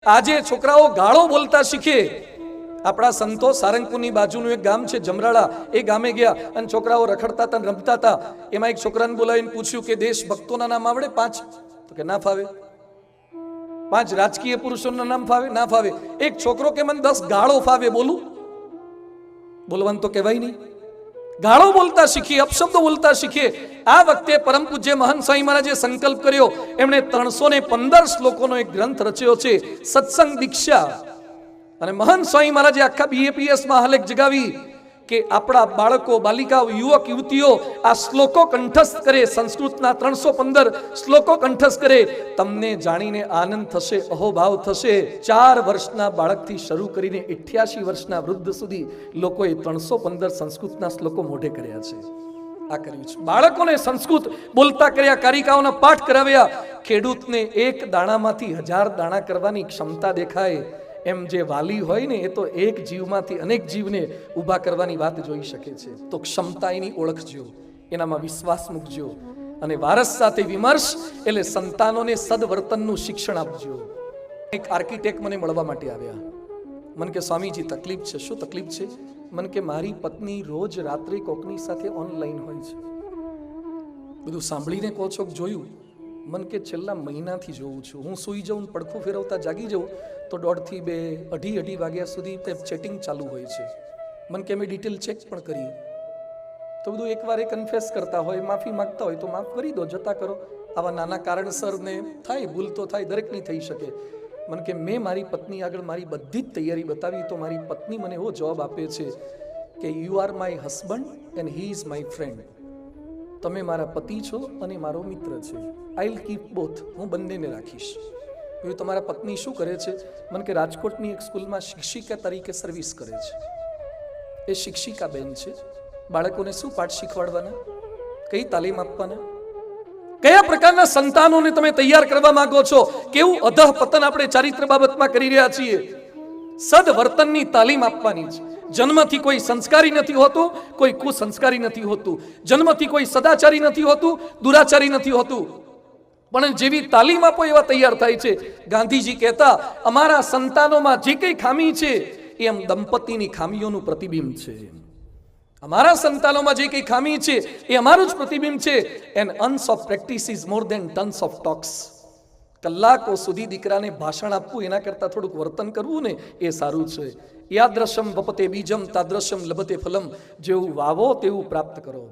આજે છોકરાઓ ગાળો બોલતા શીખે. આપણા સંતો સારંગપુરની બાજુનું એક ગામ છે જમરાળા, એ ગામે ગયા અને છોકરાઓ રખડતા હતા, રમતા હતા. એમાં એક છોકરાને બોલાવીને પૂછ્યું કે દેશ ભક્તોના નામ આવડે 5? તો કે ના ફાવે. 5 રાજકીય પુરુષોના નામ ફાવે? ના ફાવે. એક છોકરો કે મને 10 ગાળો ફાવે, બોલું? બોલવાનું તો કહેવાય નહીં. ગાળો બોલતા શીખીએ, અપશબ્દો બોલતા શીખીએ. આ વખતે પરમ પૂજ્ય મહંત સ્વામી મહારાજે સંકલ્પ કર્યો. એમણે 315 શ્લોકોનો એક ગ્રંથ રચ્યો છે, સત્સંગ દીક્ષા. અને મહંત સ્વામી મહારાજે આખા BAPS માં હાલેક જગાવી કે આપણા બાળકો, બાલિકાઓ, યુવક યુવતીઓ આ શ્લોકો કંઠસ્થ કરે. સંસ્કૃતના 315 શ્લોકો કંઠસ્થ કરે. તમને જાણીને આનંદ થશે, અહોભાવ થશે. 4 વર્ષના બાળકથી શરૂ કરીને 88 વર્ષના વૃદ્ધ સુધી લોકોએ 315 સંસ્કૃતના શ્લોકો મોઢે કર્યા છે. આ કર્યું છે. બાળકોને સંસ્કૃત બોલતા કર્યા, કારિકાઓના પાઠ કરાવ્યા. ખેડૂતને એક દાણામાંથી 1000 દાણા કરવાની ક્ષમતા દેખાય. એમ જે વાલી હોય ને, એ તો એક જીવમાંથી અનેક જીવને ઊભા કરવાની વાત જોઈ શકે છે. તો ક્ષમતા એની ઓળખજો, એનામાં વિશ્વાસ મૂકજો અને વારસ સાથે વિમર્શ એટલે સંતાનોને સદવર્તનનું શિક્ષણ આપજો. એક આર્કિટેક્ટ મને મળવા માટે આવ્યા. મને કે સ્વામીજી તકલીફ છે. શું તકલીફ છે? મને કે મારી પત્ની રોજ રાત્રે કોકની સાથે ઓનલાઈન હોય છે. બધું સાંભળીને કહો છો કે જોયું? મન કે છેલ્લા મહિનાથી જોઉં છું. હું સૂઈ જાઉં, પડખું ફેરવતા જાગી જાઉં તો 1:30 થી 2, 2:30 વાગ્યા સુધી તે ચેટિંગ ચાલુ હોય છે. મન કે મેં ડિટેલ ચેક પણ કરી. તો બધું એકવાર એ કન્ફેસ કરતા હોય, માફી માંગતા હોય તો માફ કરી દો, જતા કરો. આવા નાના કારણસર ને થાય, ભૂલ તો થાય, દરેકની થઈ શકે. મન કે મેં મારી પત્ની આગળ મારી બધી જ તૈયારી બતાવી તો મારી પત્ની મને એવો જવાબ આપે છે કે you are my husband and he is my friend. તમે મારા પતિ છો અને મારો મિત્ર છે. I will keep both. હું બંનેને રાખીશ. તમારા પત્ની શું કરે છે? મને કે રાજકોટની એક સ્કૂલમાં શિક્ષિકા તરીકે સર્વિસ કરે છે. એ શિક્ષિકા બેન છે. બાળકોને શું પાઠ શીખવાડવાના, કઈ તાલીમ આપવાના, કયા પ્રકારના સંતાનોને તમે તૈયાર કરવા માંગો છો? કેવું અધઃ પતન આપણે ચારિત્ર બાબતમાં કરી રહ્યા છીએ. સદવર્તનની તાલીમ આપવાની છે. જન્મથી કોઈ સંસ્કારી નથી હોતું, કોઈ કુસંસ્કારી નથી હોતું. જન્મથી કોઈ સદાચારી નથી હોતું, દુરાચારી નથી હોતું. પણ જેવી તાલીમ આપો એવા તૈયાર થાય છે. ગાંધીજી કહેતા, અમારા સંતાનોમાં જે કઈ ખામી છે એ એમ દંપતીની ખામીઓનું પ્રતિબિંબ છે. અમારા સંતાનોમાં જે કઈ ખામી છે એ અમારું જ પ્રતિબિંબ છે. An ounce of practice is more than tons of talks. કલાકો સુધી દીકરાને ભાષણ આપવું એના કરતાં થોડુંક વર્તન કરવું ને એ સારું છે. યાદ્રશમ વપતે બીજમ તાદ્રશમ લભતે ફલમ. જેવું વાવો તેવું પ્રાપ્ત કરો.